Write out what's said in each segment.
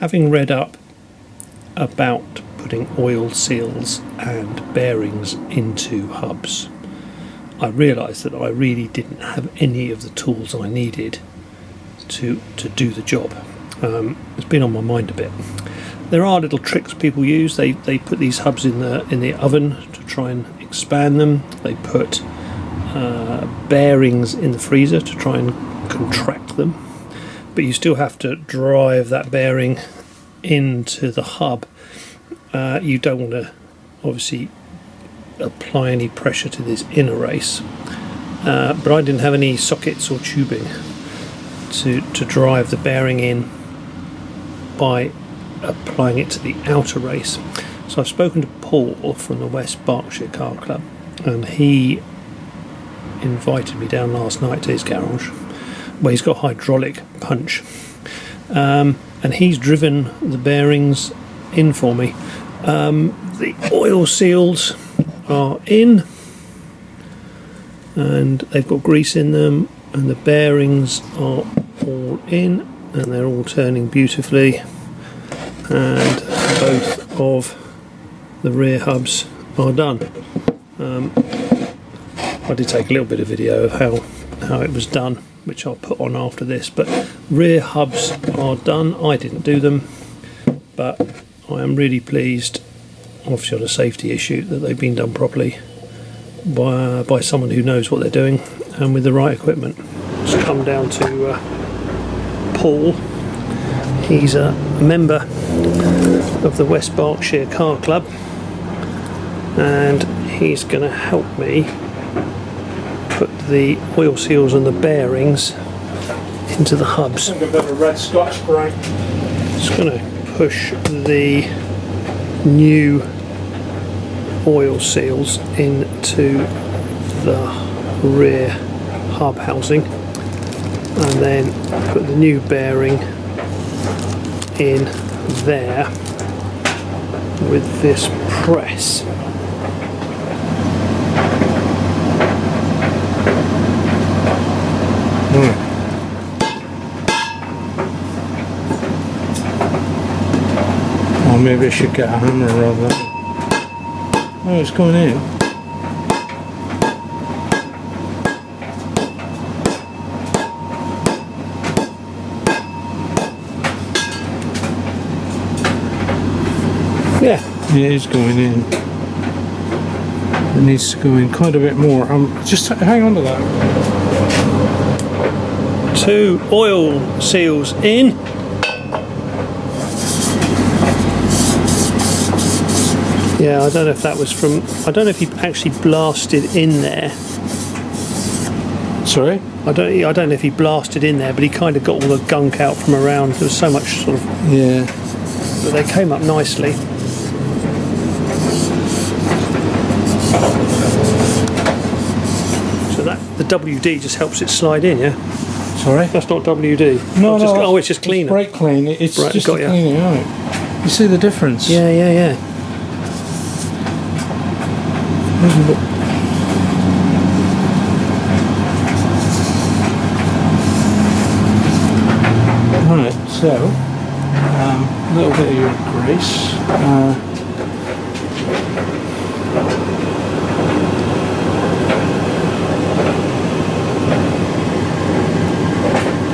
Having read up about putting oil seals and bearings into hubs, I realised that I really didn't have any of the tools I needed to do the job. It's been on my mind a bit. There are little tricks people use. They put these hubs in the oven to try and expand them. They put bearings in the freezer to try and contract them, but you still have to drive that bearing into the hub. You don't want to obviously apply any pressure to this inner race, but I didn't have any sockets or tubing to drive the bearing in by applying it to the outer race. So I've spoken to Paul from the West Berkshire Car Club, and he invited me down last night to his garage where he's got hydraulic punch, and he's driven the bearings in for me. The oil seals are in and they've got grease in them, and the bearings are all in and they're all turning beautifully, and both of the rear hubs are done. I did take a little bit of video of how it was done, which I'll put on after this, but rear hubs are done. I didn't do them, but I am really pleased, obviously on a safety issue, that they've been done properly by someone who knows what they're doing and with the right equipment. Just come down to Paul. He's a member of the West Berkshire Car Club, and he's going to help me put the oil seals and the bearings into the hubs. I think a bit of red Scotch spray. Just going to push the new oil seals into the rear hub housing, and then put the new bearing in there with this press. Or maybe I should get a hammer rather than... Oh, it's going in. Yeah. Yeah, it's going in. It needs to go in quite a bit more. Just hang on to that. 2 oil seals in. Yeah, I don't know if that was from... I don't know if he actually blasted in there. Sorry? I don't know if he blasted in there, but he kind of got all the gunk out from around. There was so much sort of... Yeah. But they came up nicely. So that the WD just helps it slide in, yeah? Sorry? That's not WD. No, just, no. Oh, it's just cleaner. It's brake clean. It's Right, just got to ya. clean it out. You see the difference? Yeah, yeah, yeah. Right, so a little bit of your grease.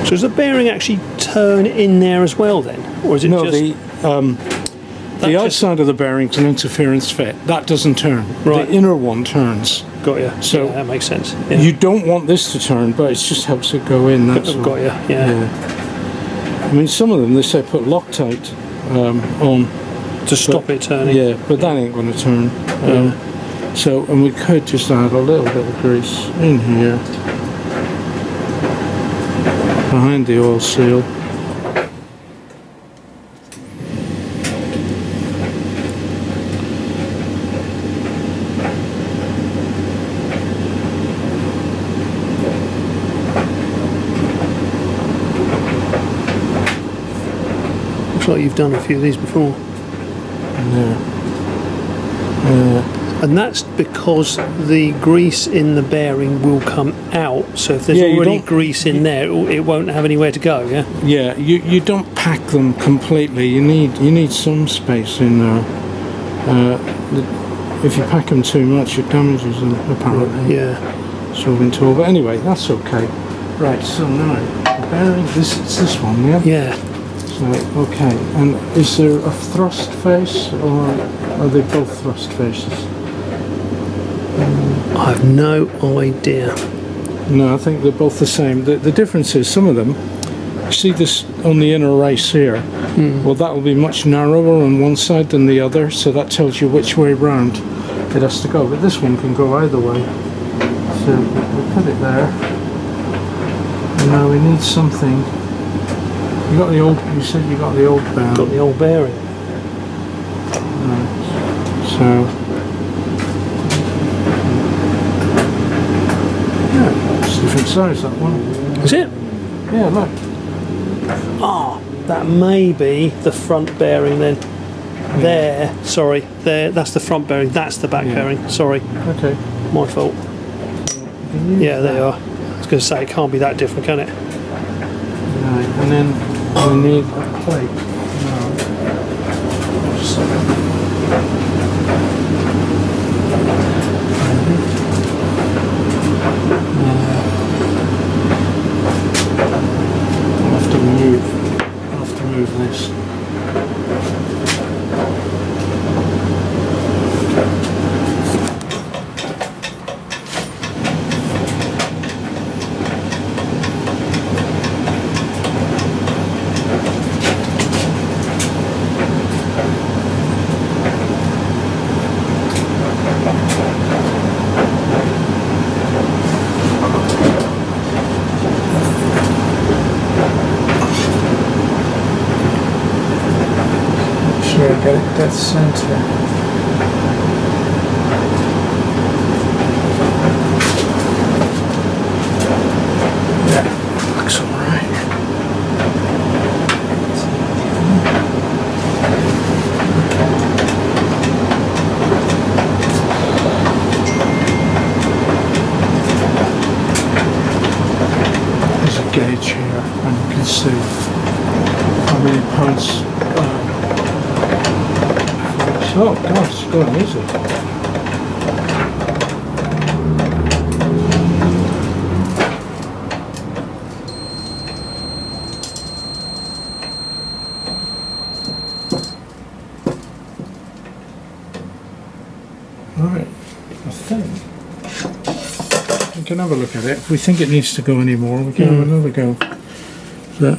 So does the bearing actually turn in there as well then? Or is it No, just... the outside of the bearing's an interference fit. That doesn't turn. Right. The inner one turns. Got you. So yeah, that makes sense. Yeah. You don't want this to turn, but it just helps it go in. That's all. Got you, yeah. I mean, some of them, they say put Loctite on. To stop it turning. Yeah, but that ain't going to turn. So, and we could just add a little bit of grease in here. Behind the oil seal. Looks like you've done a few of these before. Yeah. And that's because the grease in the bearing will come out. So if there's Yeah, you already don't- grease in there, it won't have anywhere to go. Yeah. Yeah, you don't pack them completely. You need some space in there. If you pack them too much, it damages them apparently. Yeah. Solving tool, but anyway, that's okay. Right, so now the bearing. It's this one, yeah. Yeah. So okay, and is there a thrust face or are they both thrust faces? I have no idea. No, I think they're both the same. The difference is some of them. See this on the inner race here? Well, that will be much narrower on one side than the other, so that tells you which way round it has to go. But this one can go either way. So we'll put it there. And now we need something. You got the old. You said you got the old bearing. Got the old bearing. Right. So. Yeah, it's a different size that one. Is it? Yeah, look. Ah, that may be the front bearing then. There, sorry, there. That's the front bearing. That's the back Yeah. bearing. Sorry, Okay. my fault. Yeah, there you are. I was going to say it can't be that different, can it? Right, and then we need a plate. No. Just a second. I'll have to move this. Sure, get it dead center. Yeah, looks alright. There's a gauge here, and you can see how many pounds. Oh God, it's going easy. Right, I think we can have a look at it. If we think it needs to go any more, we can have another go. But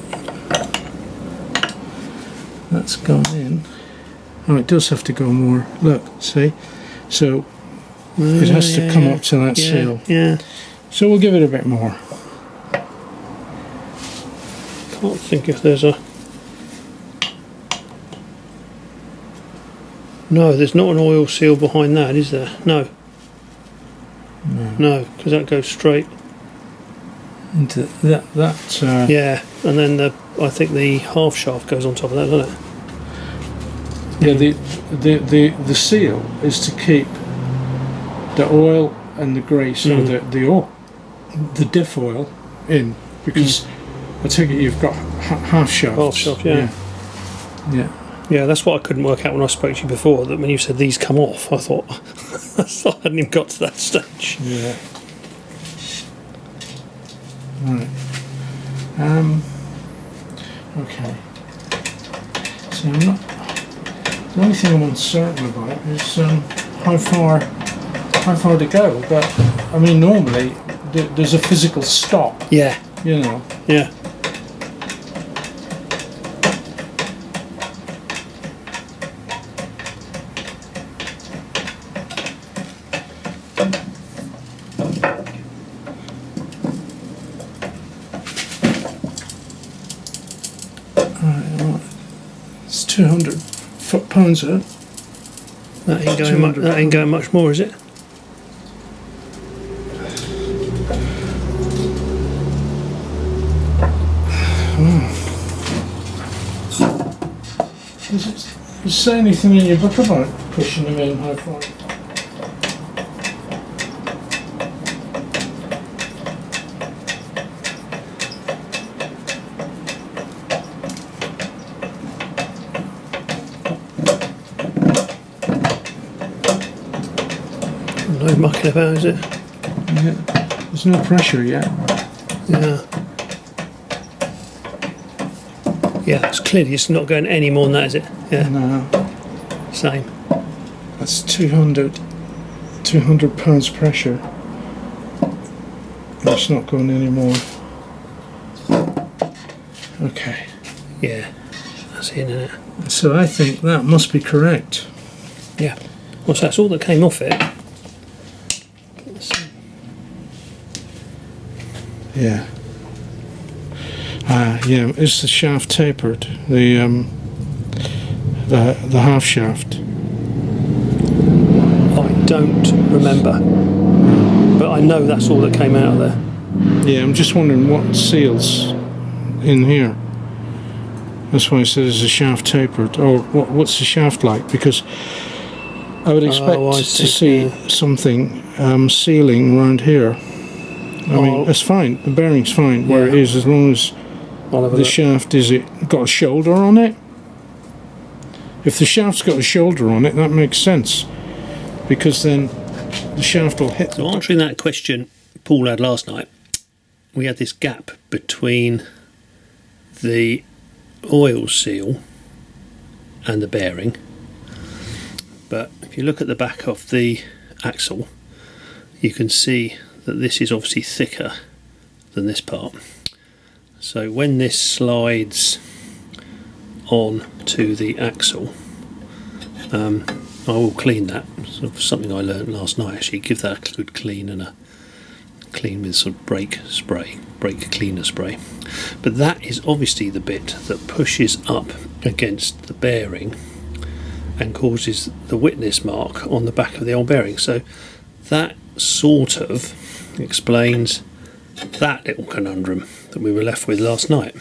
that's gone in. Oh, it does have to go more. Look, see? So it has to come up to that Yeah, seal. yeah. So we'll give it a bit more. Can't think if there's a. No, there's not an oil seal behind that, is there? No. No, because that goes straight. Into that Yeah, and then I think the half shaft goes on top of that, doesn't it? yeah, the seal is to keep the oil and the grease or the oil, the diff oil in, because I take it you've got half shaft. Half shaft, yeah. Yeah. Yeah, that's what I couldn't work out when I spoke to you before. That when you said these come off, I thought I hadn't even got to that stage. Yeah. Right. Okay. So I'm not. The only thing I'm uncertain about is how far to go. But I mean, normally there's a physical stop. Yeah, You know. yeah. It's 200 foot-pounds of it. That ain't going much. 200. That ain't going much more, is it? Does it say anything in your book about pushing them in? How far? No mucking about, is it? Yeah. There's no pressure yet. Yeah. Yeah, it's clearly it's not going any more than that, is it? Yeah, No, same. that's 200 pounds pressure. It's not going any more. Okay. Yeah, that's in it. So I think that must be correct. Yeah. Well, so that's all that came off it. Let's see. Yeah. Yeah, is the shaft tapered? The half shaft. I don't remember, but I know that's all that came out of there. Yeah, I'm just wondering what seals in here. That's why I said is the shaft tapered, or what's the shaft like? Because I would expect I to see something sealing around here. I mean, it's fine. The bearing's fine where it is, as long as I'll have a the look. shaft is it got a shoulder on it. If the shaft's got a shoulder on it, that makes sense, because then the shaft will hit. So answering that question Paul had last night, we had this gap between the oil seal and the bearing, but if you look at the back of the axle, you can see that this is obviously thicker than this part. So when this slides on to the axle, I will clean that. Sort of something I learned last night, actually. Give that a good clean and a clean with sort of brake cleaner spray. But that is obviously the bit that pushes up against the bearing and causes the witness mark on the back of the old bearing. So that sort of explains that little conundrum that we were left with last night.